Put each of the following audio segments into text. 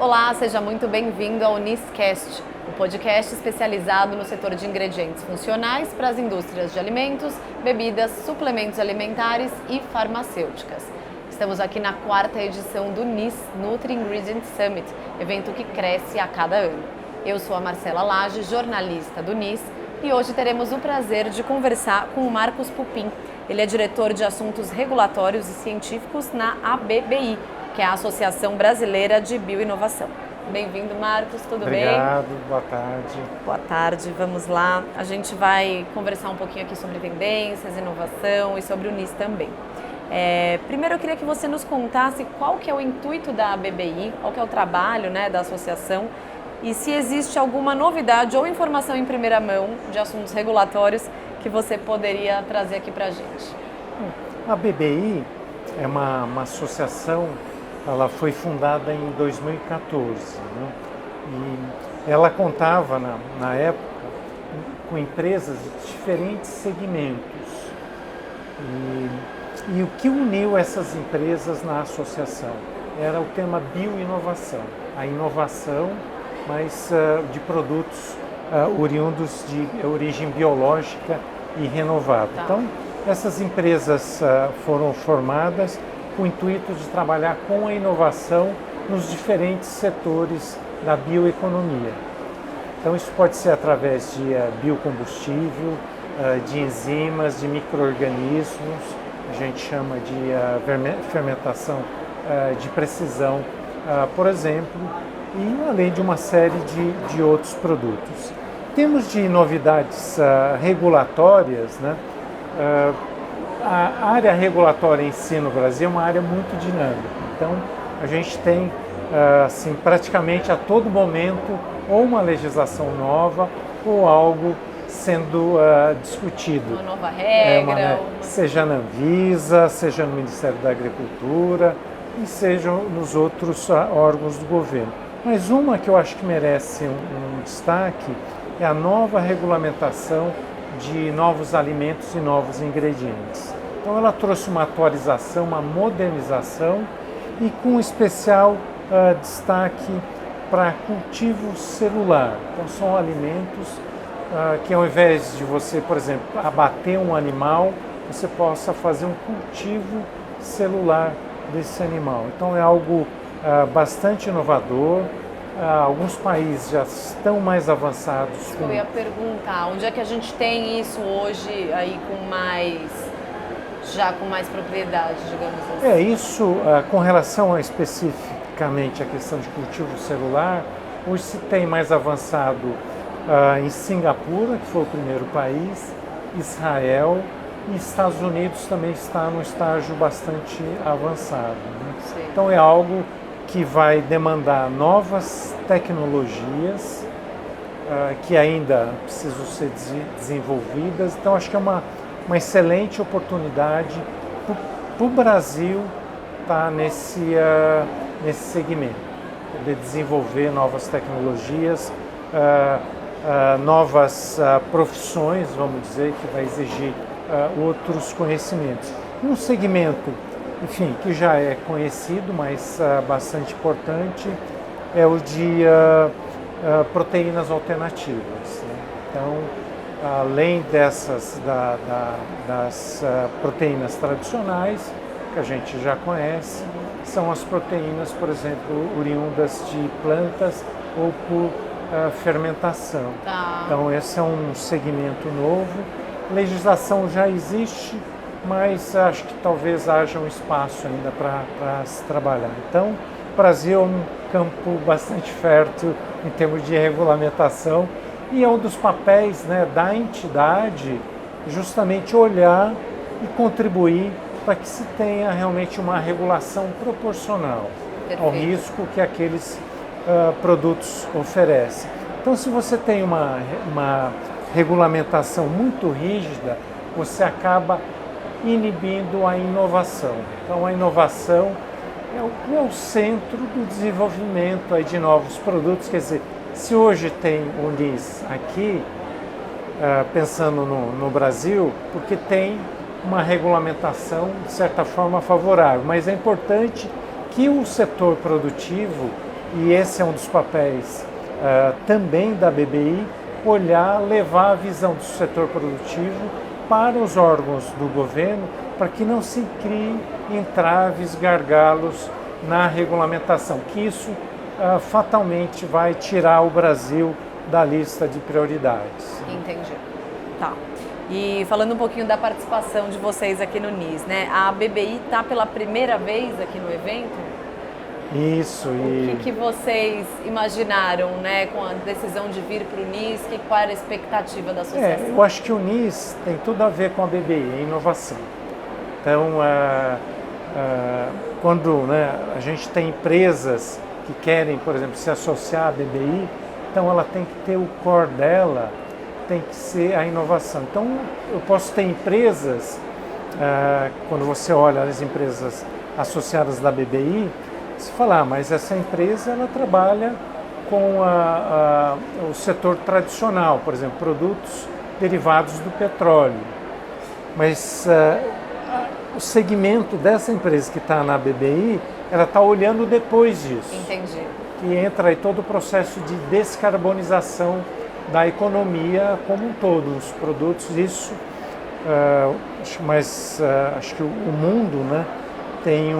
Olá, seja muito bem-vindo ao Uniscast, o podcast especializado no setor de ingredientes funcionais para as indústrias de alimentos, bebidas, suplementos alimentares e farmacêuticas. Estamos aqui na 4ª edição do NIS, Nutri Ingredient Summit, evento que cresce a cada ano. Eu sou a Marcela Lage, jornalista do NIS, e hoje teremos o prazer de conversar com o Marcos Pupin. Ele é diretor de assuntos regulatórios e científicos na ABBI, que é a Associação Brasileira de Bioinovação. Bem-vindo, Marcos, tudo bem? Obrigado, boa tarde. Boa tarde, vamos lá. A gente vai conversar um pouquinho aqui sobre tendências, inovação e sobre o NIS também. Primeiro eu queria que você nos contasse qual que é o intuito da ABBI, qual que é o trabalho, da associação e se existe alguma novidade ou informação em primeira mão de assuntos regulatórios que você poderia trazer aqui para a gente. A ABBI é uma associação. Ela foi fundada em 2014, e ela contava, na época, com empresas de diferentes segmentos. E o que uniu essas empresas na associação era o tema bioinovação, a inovação, mas de produtos oriundos de origem biológica e renovável. Tá. Então, essas empresas foram formadas com o intuito de trabalhar com a inovação nos diferentes setores da bioeconomia. Então isso pode ser através de biocombustível, de enzimas, de micro-organismos, a gente chama de fermentação de precisão, por exemplo, e além de uma série de outros produtos. Em termos de novidades regulatórias, a área regulatória em si no Brasil é uma área muito dinâmica. Então, a gente tem, assim, praticamente a todo momento, ou uma legislação nova, ou algo sendo discutido. Uma nova regra. Seja na Anvisa, seja no Ministério da Agricultura, e seja nos outros órgãos do governo. Mas uma que eu acho que merece um destaque é a nova regulamentação de novos alimentos e novos ingredientes. Então ela trouxe uma atualização, uma modernização e com especial destaque para cultivo celular. Então são alimentos que ao invés de você, por exemplo, abater um animal, você possa fazer um cultivo celular desse animal. Então é algo bastante inovador. Alguns países já estão mais avançados. Eu ia perguntar, onde é que a gente tem isso hoje aí com mais propriedade, digamos assim? Isso com relação especificamente à questão de cultivo celular, hoje se tem mais avançado em Singapura, que foi o primeiro país, Israel e Estados Unidos também está num estágio bastante avançado. Então é algo que vai demandar novas tecnologias que ainda precisam ser desenvolvidas. Então, acho que é uma excelente oportunidade para o Brasil estar nesse segmento, de desenvolver novas tecnologias, novas profissões, vamos dizer, que vai exigir outros conhecimentos. Um segmento, enfim, que já é conhecido, mas bastante importante, é o de proteínas alternativas. Então, além dessas das proteínas tradicionais, que a gente já conhece, são as proteínas, por exemplo, oriundas de plantas ou por fermentação. Tá. Então, esse é um segmento novo. Legislação já existe, mas acho que talvez haja um espaço ainda para se trabalhar. Então, o Brasil é um campo bastante fértil em termos de regulamentação e é um dos papéis da entidade justamente olhar e contribuir para que se tenha realmente uma regulação proporcional ao risco que aqueles produtos oferecem. Então, se você tem uma regulamentação muito rígida, você acaba inibindo a inovação. Então, a inovação é o centro do desenvolvimento de novos produtos. Quer dizer, se hoje tem o NIS aqui, pensando no Brasil, porque tem uma regulamentação, de certa forma, favorável. Mas é importante que o setor produtivo e esse é um dos papéis também da BBI, levar a visão do setor produtivo para os órgãos do governo, para que não se criem entraves, gargalos na regulamentação, que isso fatalmente vai tirar o Brasil da lista de prioridades. Entendi. Tá. E falando um pouquinho da participação de vocês aqui no NIS, né? A BBI está pela primeira vez aqui no evento? Isso. O que vocês imaginaram, né, com a decisão de vir para o NIS? Qual era a expectativa da associação? Eu acho que o NIS tem tudo a ver com a BBI, a inovação. Então, quando a gente tem empresas que querem, por exemplo, se associar à BBI, então ela tem que ter o core dela, tem que ser a inovação. Então, eu posso ter empresas, quando você olha as empresas associadas da BBI, você fala, mas essa empresa ela trabalha com o setor tradicional, por exemplo, produtos derivados do petróleo. Mas o segmento dessa empresa que está na BBI, ela está olhando depois disso. Entendi. Que entra aí todo o processo de descarbonização da economia como um todo, os produtos, isso, acho que o mundo tem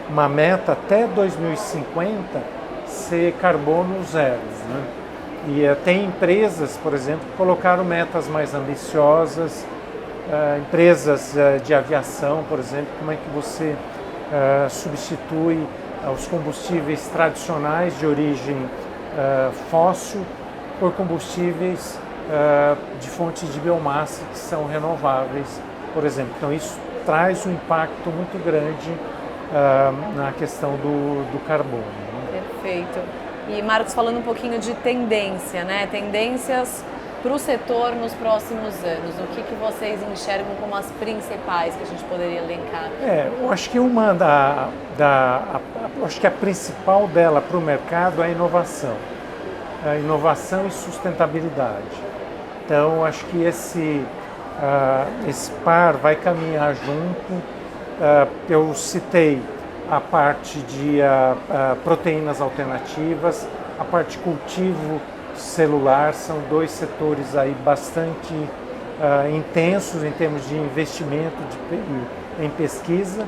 uma meta até 2050 ser carbono zero. E tem empresas, por exemplo, que colocaram metas mais ambiciosas, empresas de aviação, por exemplo, como é que você substitui os combustíveis tradicionais de origem fóssil por combustíveis de fontes de biomassa que são renováveis, por exemplo. Então isso traz um impacto muito grande na questão do carbono. Perfeito. E Marcos, falando um pouquinho de tendência, né? Tendências para o setor nos próximos anos. O que vocês enxergam como as principais que a gente poderia elencar? Eu acho que acho que a principal dela para o mercado é a inovação. A inovação e sustentabilidade. Então, acho que esse par vai caminhar junto. Eu citei a parte de proteínas alternativas, a parte de cultivo celular, são dois setores aí bastante intensos em termos de investimento em pesquisa,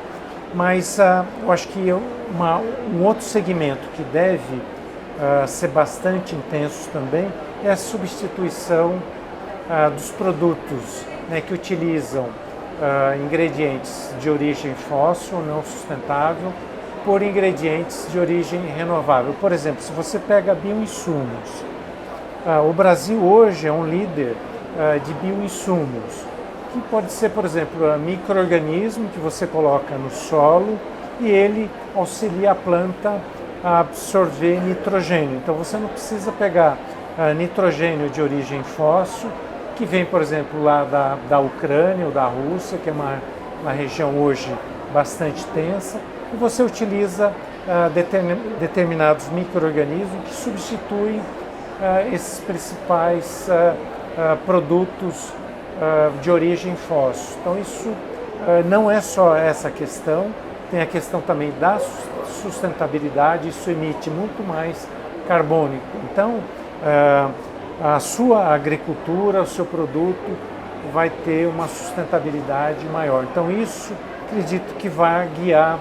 mas eu acho que um outro segmento que deve ser bastante intenso também é a substituição dos produtos que utilizam ingredientes de origem fóssil, não sustentável, por ingredientes de origem renovável. Por exemplo, se você pega bioinsumos, o Brasil hoje é um líder de bioinsumos, que pode ser, por exemplo, micro-organismo que você coloca no solo e ele auxilia a planta a absorver nitrogênio. Então você não precisa pegar nitrogênio de origem fóssil, que vem, por exemplo, lá da Ucrânia ou da Rússia, que é uma região hoje bastante tensa, e você utiliza determinados micro-organismos que substituem esses principais produtos de origem fóssil. Então isso não é só essa questão, tem a questão também da sustentabilidade, isso emite muito mais carbono. Então, a sua agricultura, o seu produto vai ter uma sustentabilidade maior. Então, isso acredito que vai guiar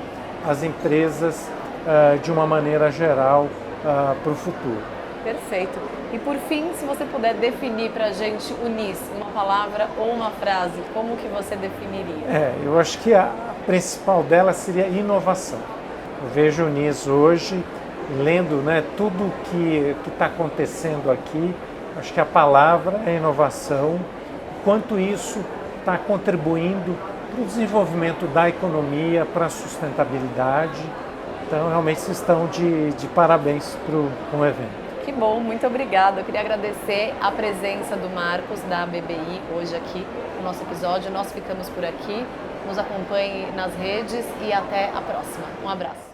as empresas de uma maneira geral para o futuro. Perfeito. E por fim, se você puder definir para a gente o NIS, uma palavra ou uma frase, como que você definiria? Eu acho que a principal dela seria inovação. Eu vejo o NIS hoje, lendo tudo que está acontecendo aqui, acho que a palavra é inovação, quanto isso está contribuindo para o desenvolvimento da economia, para a sustentabilidade. Então, realmente, vocês estão de parabéns com o evento. Que bom, muito obrigada. Eu queria agradecer a presença do Marcos, da BBI, hoje aqui no nosso episódio. Nós ficamos por aqui. Nos acompanhe nas redes e até a próxima. Um abraço.